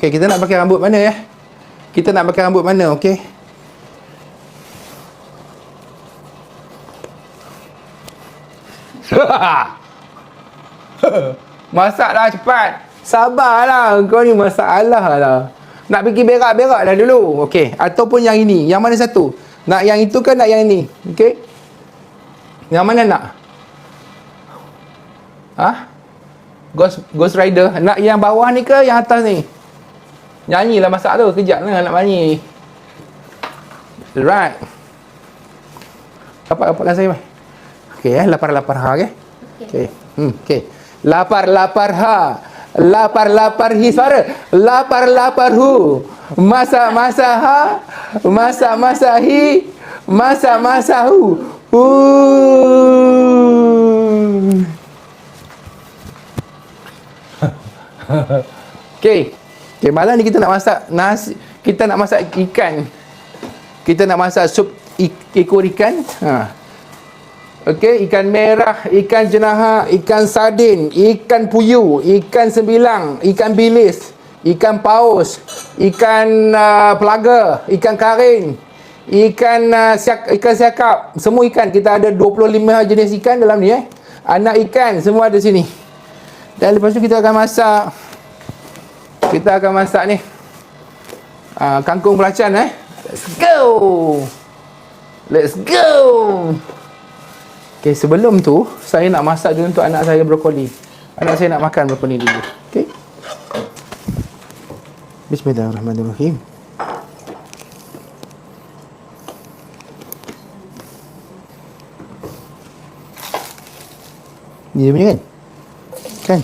Okey, kita nak pakai rambut mana ya? Kita nak pakai rambut mana, okey? Masaklah cepat. Sabarlah, kau ni masalah lah. Nak pergi berak-berak dah dulu. Okey, ataupun yang ini. Yang mana satu? Nak yang itu ke nak yang ini? Okey. Yang mana nak? Ghost Rider. Nak yang bawah ni ke yang atas ni? Nyanyilah masak tu. Kejap lah nak nyanyi. Right. Rapatkan saya. Okey, lapar-lapar ha, okey? Okey. Okey. Lapar-lapar ha. Lapar-lapar hi suara. Lapar-lapar hu. Masak-masak ha. Masak-masak hi. Masak-masak hu. Okey. Okey, malam ni kita nak masak nasi. Kita nak masak ikan. Kita nak masak sup ekor ikan. Okey, ikan merah, ikan jenaha, ikan sardin, ikan puyuh, ikan sembilang, ikan bilis, ikan paus, ikan pelaga, ikan karing, ikan siakap. Semua ikan. Kita ada 25 jenis ikan dalam ni Anak ikan semua ada sini. Dan lepas tu kita akan masak. Kita akan masak ni. Kangkung belacan Let's go. Let's go. Okay, sebelum tu saya nak masak dulu untuk anak saya brokoli. Anak saya nak makan brokoli dulu. Okay. Bismillahirrahmanirrahim. Dia punya kan? Kan?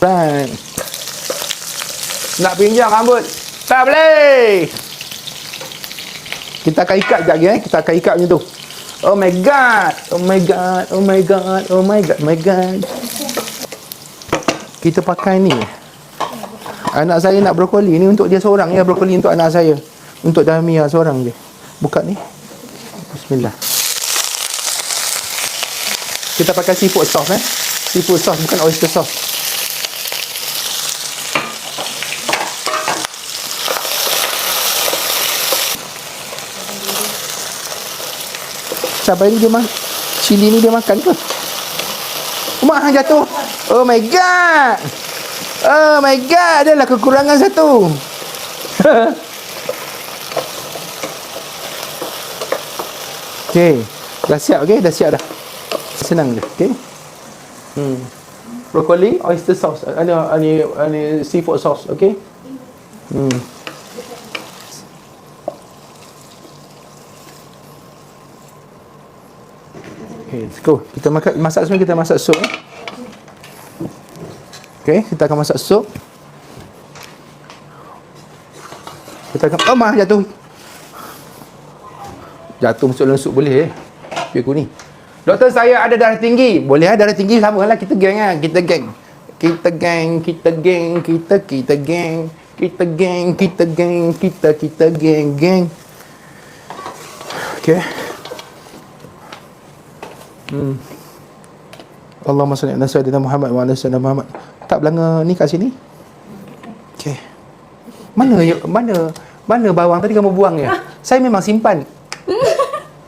Right. Nak pinjam rambut? Tak boleh. Kita akan ikat sekejap lagi Kita akan ikat macam tu. Oh my god. Oh my god. Oh my god. Oh my god. My god. Kita pakai ni. Anak saya nak brokoli. Ni untuk dia seorang ya. Brokoli untuk anak saya. Untuk Dahmia seorang je. Buka ni. Bismillah. Kita pakai seafood sauce Seafood sauce bukan oyster sauce. Cabai ni dia makan. Cili ni dia makan ke? Mak jatuh. Oh my god. Oh my god. Adalah kekurangan satu. Okey. Dah siap Dah siap dah. Senang je. Okey. Brokoli, oyster sauce. Ini seafood sauce. Okey. Okay, let's go. Kita masak semua. Kita masak sup Okay, kita akan masak sup. Kita akan jatuh. Jatuh masuk dalam sup boleh Biar aku ni. Doktor, saya ada darah tinggi. Boleh darah tinggi sama lah. Kita geng Kita geng. Kita geng. Kita geng. Kita geng. Kita geng. Kita geng. Kita geng. Okay. Allahumma salli ala sayyidina Muhammad wa ala sayyidina Muhammad. Tak belanga ni kat sini. Okey. Mana bawang tadi kamu buang ya? Saya memang simpan.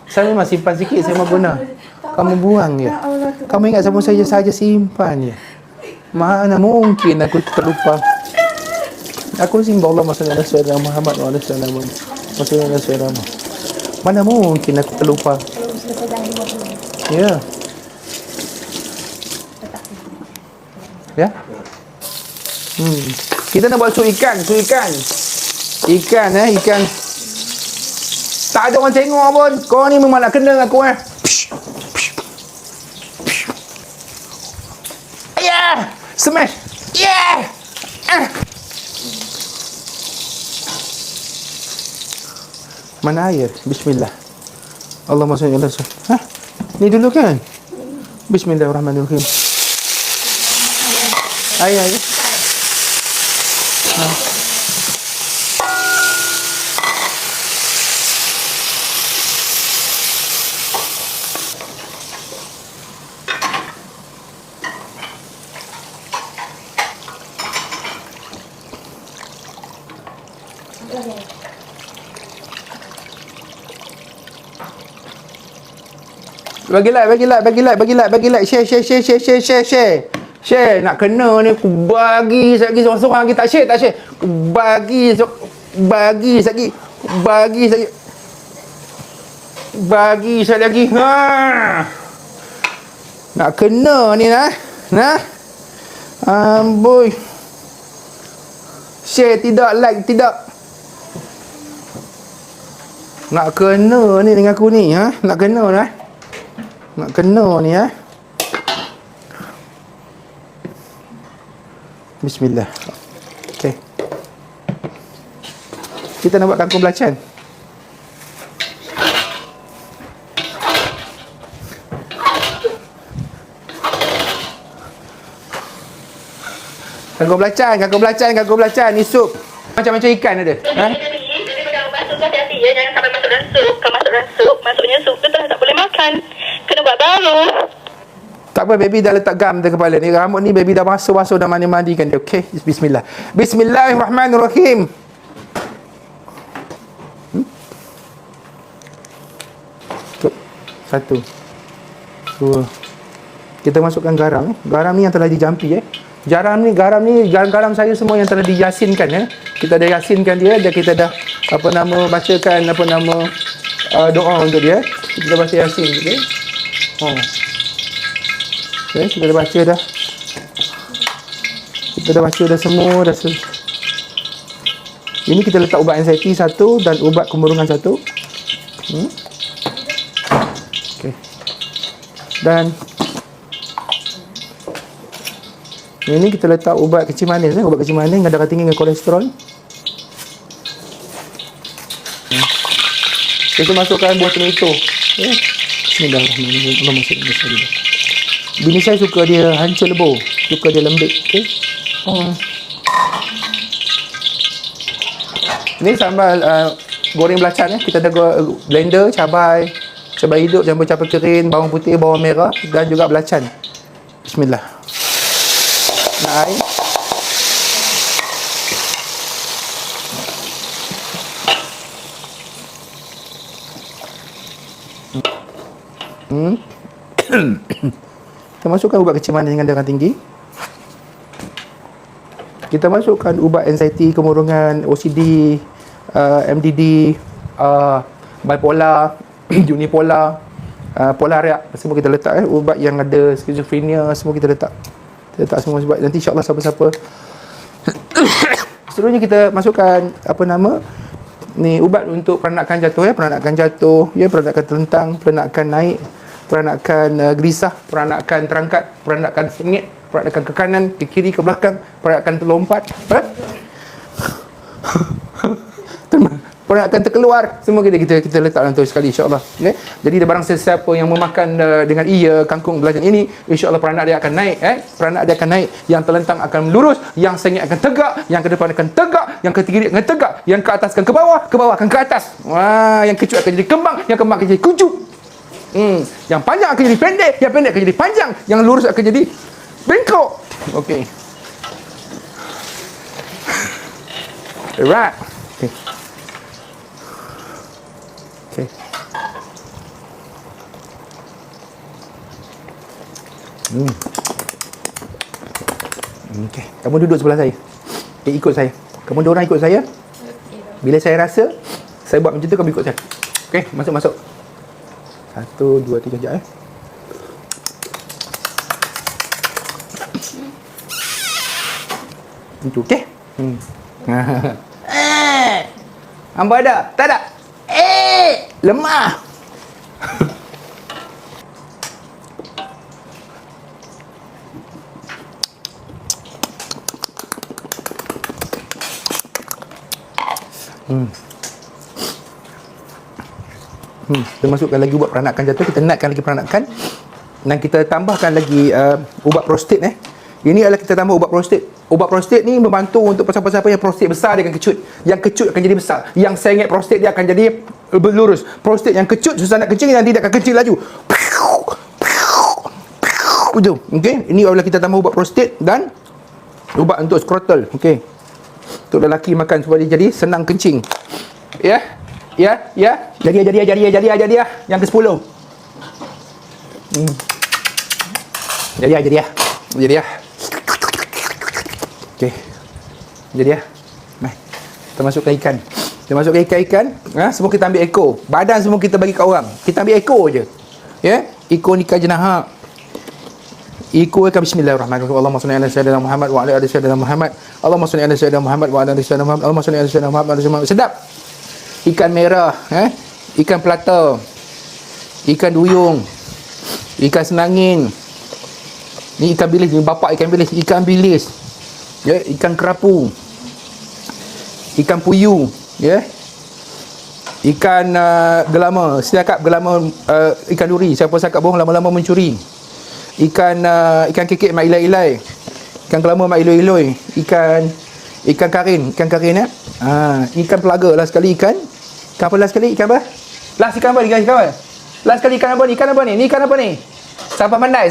Saya memang simpan sikit, saya mau guna. Kamu buang ya. Kamu ingat sama saya saja simpan ya. Mana mungkin aku terlupa. Aku simpan Allahumma salli ala sayyidina Muhammad wa ala sayyidina Muhammad. Mana mungkin aku terlupa. Ya. Ya. Kita nak buat sup ikan. Ikan. Tak ada orang tengok pun. Kau ni memang nak kena aku Yeah. Smash. Yeah. Mana air? Bismillah. Allahumma salli ala sayyidina. Ni dulu kan? Bismillahirrahmanirrahim. Air. Bagi like. Share. Nak kena ni aku bagi sekali seorang-seorang lagi tak share. Aku bagi sekali. Bagi sekali lagi. Ha. Nak kena ni nah. Amboi. Share tidak, like tidak. Nak kena ni dengan aku ni, ha? Nak kena ni, ha? Bismillah. Okey. Kita nak buat kangkung belacan. Kangkung belacan ni sup. Macam-macam ikan ada. Ha? Jadi pegang basuh tu hati-hati ya. Jangan sampai masuk dalam sup. Kalau masuk dalam sup, masuknya sup tu dah tak boleh makan. Kena buat baru. Tak apa, baby dah letak gam di kepala ni. Rambut ni baby dah basuh dah mandi-mandikan dia. Okey, bismillah. Bismillahirrahmanirrahim. Satu. Dua. Kita masukkan garam. Garam ni yang telah dijampi Garam saya semua yang telah diyasinkan Kita dah yasinkan dia dan kita dah bacakan doa untuk dia. Kita dah baca yasin, okey. Okey, kita dah baca dah. Kita dah baca dah semua dah. Ini kita letak ubat anxiety satu dan ubat kemurungan satu. Okey. Dan ini kita letak ubat kecil manis ubat kecil manis dengan darah tinggi dengan kolesterol. Kita masukkan buah tomato. Bismillahirrahmanirrahim. Allah masuk Bismillah. Bini saya suka dia hancur lebur, suka dia lembik. Okey. Ini sambal goreng belacan kita ada blender, cabai hidop, cabai kering, bawang putih, bawang merah dan juga belacan. Bismillah. Nak air. Kita masukkan ubat kecil manis dengan darah tinggi. Kita masukkan ubat anxiety, kemurungan, OCD, MDD, bipolar, unipolar, polariak. Semua kita letak ubat yang ada skizofrenia, semua kita letak. Kita letak semua sebab nanti insya-Allah siapa-siapa. Seterusnya kita masukkan ni ubat untuk peranakan jatuh peranakan telentang, peranakan naik, peranakan gelisah, peranakan terangkat, peranakan sengit, peranakan ke kanan, ke kiri, ke belakang, peranakan terlompat, peranakan terkeluar, semua kita letak dalam tu sekali insya-Allah. Okay? Jadi barang sesiapa yang memakan dengan kangkung belacan ini, insya-Allah peranak dia akan naik, peranak dia akan naik, yang terlentang akan lurus, yang sengit akan tegak, yang ke depan akan tegak, yang ke kiri akan tegak, yang ke atas akan ke bawah akan ke atas. Wah, yang kecut akan jadi kembang, yang kembang akan jadi kuncuk. Yang panjang akan jadi pendek, yang pendek akan jadi panjang, yang lurus akan jadi bengkok. Okey. Alright. Okey. Okey. Okey. Kamu duduk sebelah saya. Ikut saya. Kamu dua orang ikut saya. Bila saya rasa saya buat macam tu, kamu ikut saya. Okey, masuk. 1, 2, 3 sekejap Itu okey. Hamba ada? Tak ada? Lemah. Kita masukkan lagi ubat peranakan jatuh, kita naikkan lagi peranakan dan kita tambahkan lagi ubat prostat. Ini adalah kita tambah ubat prostat. Ubat prostat ni membantu untuk siapa-siapa yang prostat besar, dia akan kecut. Yang kecut akan jadi besar. Yang sengit prostat dia akan jadi berlurus. Prostat yang kecut susah nak kencing, nanti dia akan kencing laju. Okey, ini adalah kita tambah ubat prostat dan ubat untuk skrotal. Okey. Untuk lelaki makan supaya dia jadi senang kencing. Ya. Jadi. Yang ke-10. Jadi. Okey. Jadi Mai. Kita masukkan ikan. Semua kita ambil ekor. Badan semua kita bagi kat orang. Kita ambil ekor je. Ya. Ekor ni jenaha. Ekor kan bismillahirrahmanirrahim. Allahumma salli ala sayyidina Muhammad wa ala ali sayyidina Muhammad. Allahumma salli ala sayyidina Muhammad wa ala ali sayyidina Muhammad. Allahumma salli ala sayyidina Muhammad wa ala ali sayyidina Muhammad. Sedap. Ikan merah, ikan pelata, ikan duyung, ikan senangin. Ni ikan bilis, ni bapak ikan bilis. Ya, ikan kerapu. Ikan puyuh, ya. Ikan gelama, siakap gelama, ikan duri. Siapa cakap bohong lama-lama mencuri. Ikan kekek mak ilai-ilai. Ikan gelama mak iloi-iloi. Ikan karin ya. Ikan pelaga last sekali ikan apa? Last ikan apa? Last sekali ikan apa ni? Ni ikan apa ni? Siapa pandai?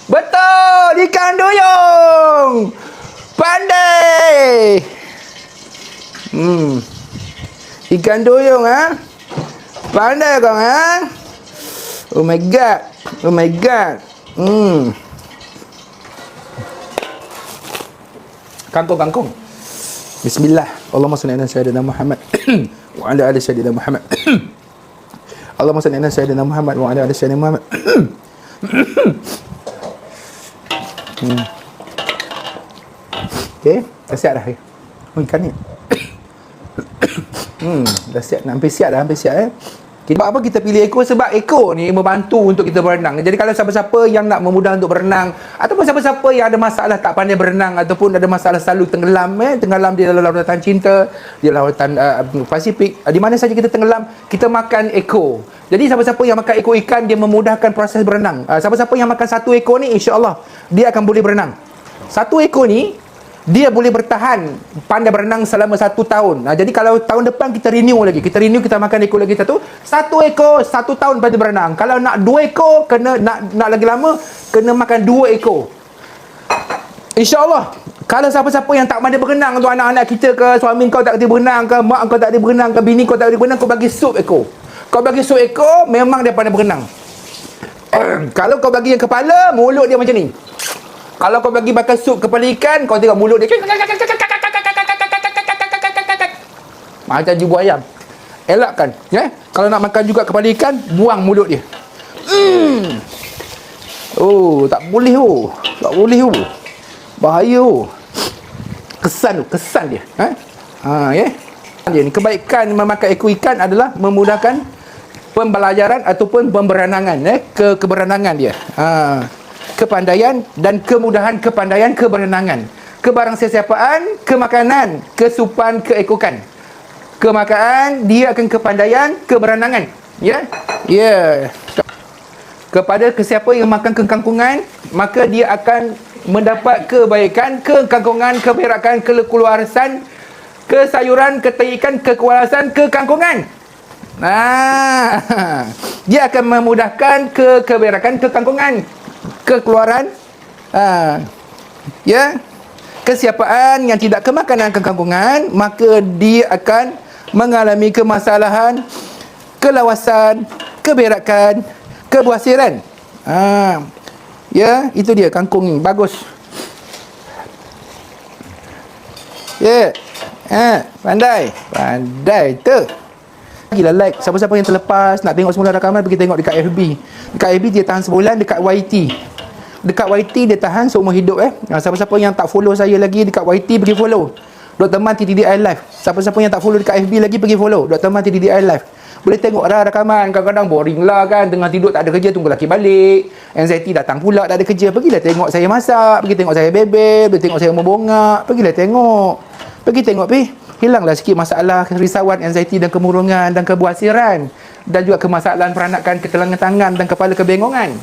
Betul, ikan duyung. Pandai. Ikan duyung Pandai kau Oh my god. Kangkung. Bismillah. Allahumma salli ala sayyidina Muhammad wa ala ali sayyidina Muhammad. Allahumma salli ala sayyidina Muhammad wa ala ali sayyidina Muhammad. Okey, dah siap dah. Ikan ni. Dah siap, hampir siap dah. Sebab apa kita pilih ekor? Sebab ekor ni membantu untuk kita berenang. Jadi kalau siapa-siapa yang nak memudah untuk berenang, ataupun siapa-siapa yang ada masalah tak pandai berenang, ataupun ada masalah selalu tenggelam di dalam lautan cinta, di lautan Pasifik, di mana saja kita tenggelam, kita makan ekor. Jadi siapa-siapa yang makan ekor ikan, dia memudahkan proses berenang. Siapa-siapa yang makan satu ekor ni, insya-Allah dia akan boleh berenang. Satu ekor ni dia boleh bertahan pandai berenang selama 1 tahun. Jadi kalau tahun depan kita renew, kita makan ekor lagi satu ekor 1 tahun pandai berenang. Kalau nak 2 ekor, kena nak lagi lama, kena makan 2 ekor. InsyaAllah. Kalau siapa-siapa yang tak pandai berenang, untuk anak-anak kita ke, suami kau tak kerti berenang ke, mak kau tak kerti berenang ke, bini kau tak kerti berenang, kau bagi sup ekor. Kau bagi sup ekor, memang dia pandai berenang. Kalau kau bagi yang kepala, mulut dia macam ni. Kalau kau bagi makan sup kepala ikan, kau tengok mulut dia macam jibu ayam. Elakkan, ya. Kalau nak makan juga kepala ikan, buang mulut dia. Tak boleh. Bahaya. Kesan dia. Ya. Dia ni kebaikan memakan ekor ikan adalah memudahkan pembelajaran ataupun pemberenangan, keberenangan dia. Kepandaian dan kemudahan kepandaian keberenangan, kebarangsiapaan, kemakanan, kesupan, keekokan. Kemakaan dia akan kepandaian, keberenangan. Ya. Kepada kesiapa yang makan kekangkungan, maka dia akan mendapat kebaikan, kekangkungan, keberakan, kekeluarasan, kesayuran, ketaikan, kekuasaan, kekangkungan. Dia akan memudahkan keberakan, kekangkungan, kekeluaran, kesiapaan yang tidak kemakanan kekangkungan, maka dia akan mengalami kemasalahan, kelawasan, keberakan, kebuasiran. Itu dia kangkung ni, bagus. Pandai tu. Bagilah like. Siapa-siapa yang terlepas nak tengok semula rakaman, pergi tengok dekat FB. Dekat FB dia tahan sebulan, dekat YT. Dekat YT dia tahan seumur hidup. Siapa-siapa yang tak follow saya lagi dekat YT, pergi follow Dr. Man TDDI Live. Siapa-siapa yang tak follow dekat FB lagi, pergi follow Dr. Man TDDI Live. Boleh tengok rakaman. Kadang-kadang boring lah kan, tengah tidur tak ada kerja, tunggu lelaki balik, anxiety datang pula tak ada kerja. Pergilah tengok saya masak, pergi tengok saya bebel, pergi tengok saya membongak. Pergi tengok hilanglah sikit masalah, risauan, anxiety dan kemurungan dan kebuasiran, dan juga kemasalahan peranakan, ketelangan tangan dan kepala kebengongan,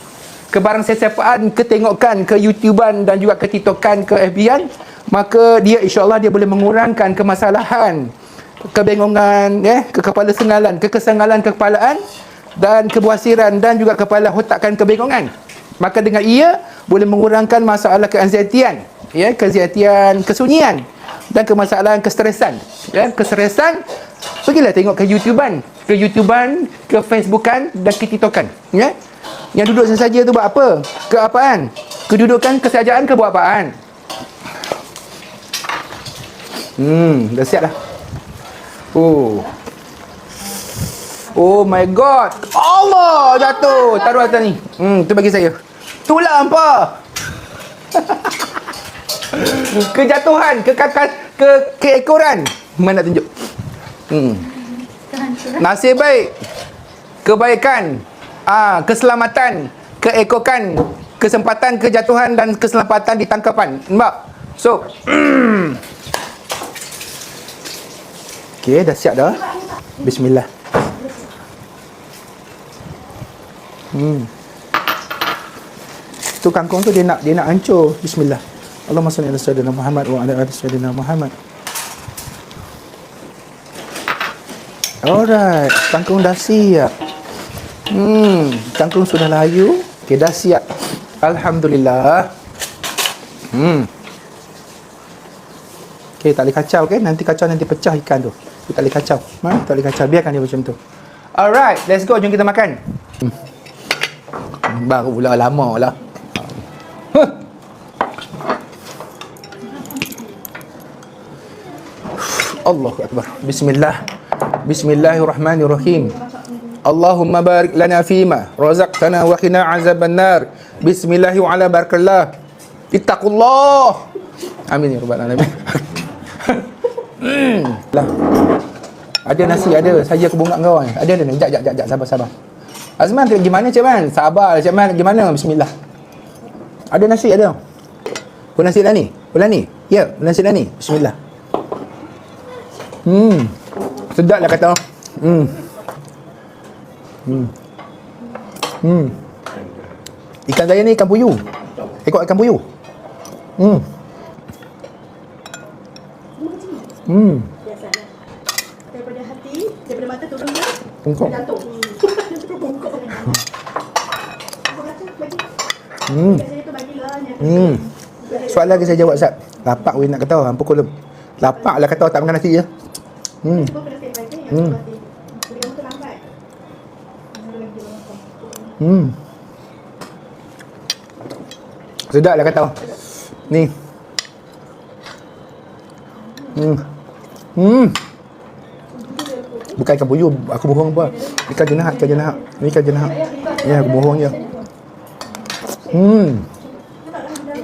kebarangsiapaan, ketengokan, ke YouTubean dan juga ke TikTokan, ke FB-an. Maka dia insya-Allah dia boleh mengurangkan kemasalahan, kebengongan, kekepala sengalan, kekesengalan kekepalaan dan kebuasiran dan juga kepala otakkan kebengongan. Maka dengan ia boleh mengurangkan masalah keanxietian, keanxietian, kesunyian, dan kemasalahan kestresan. Dan kestresan, pergilah tengok ke YouTubean, ke Facebookan dan ke TikTokan. Ya? Yang duduk sesaja tu buat apa? Keapaan? Kedudukan, kesejahteraan ke buat apaan? Dah siap dah. Oh my god. Allah, jatuh. Taruh atas ni. Tu bagi saya. Itulah hampa. Kejatuhan, keekoran. Mana nak tunjuk? Nasib baik, kebaikan, keselamatan, keekokan, kesempatan, kejatuhan dan keselamatan di tangkapan. Nampak? So, okey, dah siap dah. Bismillah. Tu kangkung tu dia nak hancur. Bismillah. Allahumma salli ala sayyidina Muhammad wa ala ali sayyidina Muhammad. Alright, kangkung dah siap. Kangkung sudah layu. Okey, dah siap. Alhamdulillah. Okey, tak boleh kacau, okey? Nanti kacau, nanti pecah ikan tu. Tak boleh kacau. Tak boleh kacau. Biarkan dia macam tu. Alright, let's go. Jom kita makan. Baru pula lama lah. Allahu Akbar. Bismillah. Bismillahirrahmanirrahim. Allahumma barik lana fima razaqtana wa qina azaban nar. Bismillah wa ala barakallah. Ittaqullah. Amin ya rabbal alamin. Lah. Ada nasi ada. Saya ke bunga kau. Ada. Jap sabar. Azman pergi mana Cik Man? Sabar Cik Man, pergi mana? Bismillah. Ada nasi ada. Pun nasi dah ni? Pula ni? Ya, nasi dah ni. Bismillah. Sedap lah kata. Ikan saya ni ikan puyuh. Ekor ikan puyuh. Biasalah. Daripada hati, daripada mata turun ke Bungkuk. jantung. Bongkok. Saya tu bagilah. Soalan lagi saya jawab Ustaz. Lapak weh nak kata hampa kolom. Lapak lah kata tak makan nasi je. Cuba kena stay baik yang hati. Jadi kamu tu lambat. Sedap lah kata. Ni. Bukan ikan puyuh, aku bohong apa? Ikan jenahat. Ni ikan jenahat. Ya, aku bohong je.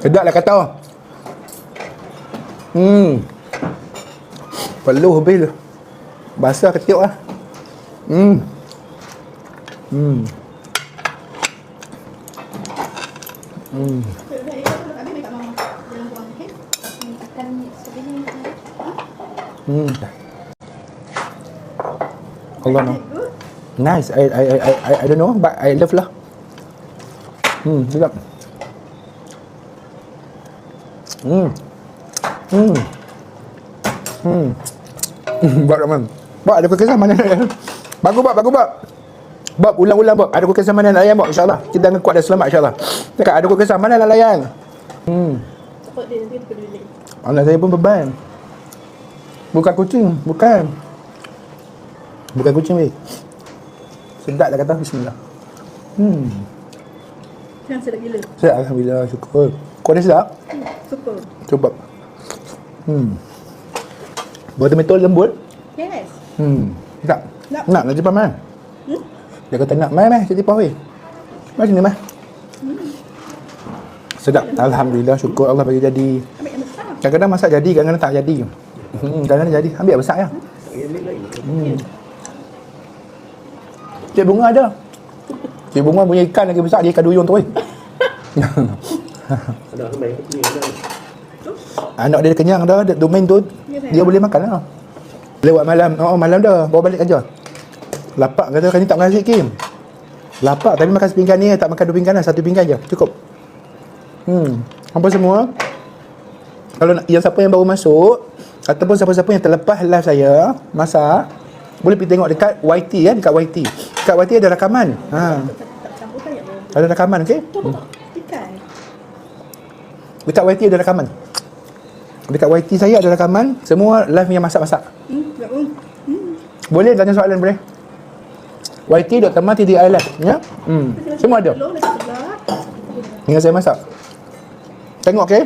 Sedap lah kata. Peluh habis tu. Basah ketiuk lah. Allah no. Nice. I don't know, but I love lah. Sedap. Bab Rahman. Bab ada kekesan mana? Bagus Bab. Bab ulang-ulang Bab. Ada kekesan mana nak layan Bab, insya-Allah. Kita akan kuat dan selamat insya-Allah. Cakap ada kekesan mana nak layan. Takut dia nanti peduli. Anak saya pun beban. Bukan kucing, bukan kucing weh. Sedap lah kata. Bismillah. Yang sedap gila. Sedap, alhamdulillah, syukur. Kau dah sedap? Super. Cuba. Betul-betul lembut. Yes. Sedap. Nak cepat man. Dia kata nak mai cerita apa weh. Mai sini mai. Sedap. Alhamdulillah, syukur Allah bagi jadi. Ambil yang besar. Kadang-kadang masak jadi, kadang-kadang tak jadi. Kadang-kadang jadi. Ambil yang besar ya. Cik Bunga ada. Cik Bunga punya ikan lagi besar, dia ikan duyung tu weh. Anak dia kenyang dah, domain tu dia boleh makan lah. Lewat malam, malam dah, bawa balik kerja. Lapak kata kan ni tak makan nasi Kim. Lapak tapi makan sepinggan ni, tak makan 2 pinggan lah, 1 pinggan je, cukup. Apa semua, kalau nak, yang siapa yang baru masuk ataupun siapa-siapa yang terlepas live saya masak, boleh pergi tengok dekat YT kan, dekat YT. Dekat YT ada rakaman. Tak campurkan ya. Ada rakaman, okey? Ikan. Dekat YT ada rakaman. Dekat YT saya ada rakaman semua live yang masak-masak. Boleh tanya soalan boleh. YT Dr. Mati di Island ya. Semua ada. Telur nasi sebelah. Tinggal saya masak. Tengok okey.